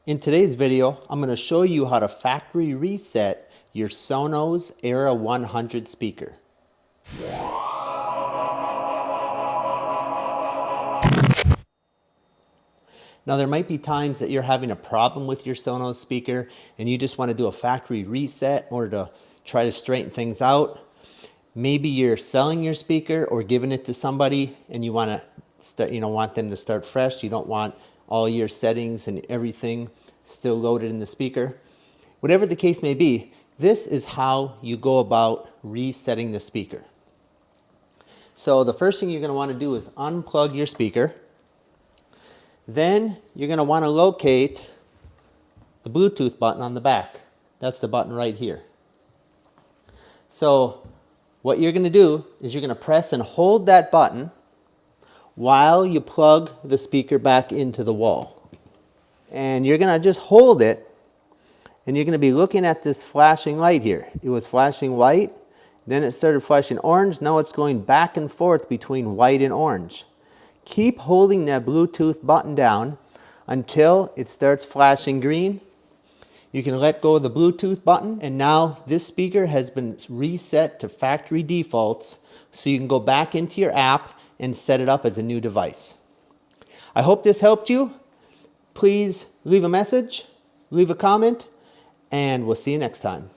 In today's video, I'm going to show you how to factory reset your Sonos Era 100 speaker. Now there might be times that you're having a problem with your Sonos speaker and you just want to do a factory reset in order to try to straighten things out. Maybe you're selling your speaker or giving it to somebody and you want to want them to start fresh. You don't want all your settings and everything still loaded in the speaker. Whatever the case may be, this is how you go about resetting the speaker. So the first thing you're going to want to do is unplug your speaker. Then you're going to want to locate the Bluetooth button on the back. That's the button right here. So what you're going to do is you're going to press and hold that button while you plug the speaker back into the wall. And you're going to just hold it, and you're going to be looking at this flashing light here. It was flashing white, then it started flashing orange. Now it's going back and forth between white and orange. Keep holding that Bluetooth button down until it starts flashing green. You can let go of the Bluetooth button, and now this speaker has been reset to factory defaults, so you can go back into your app and set it up as a new device. I hope this helped you. Please leave a message, leave a comment, and we'll see you next time.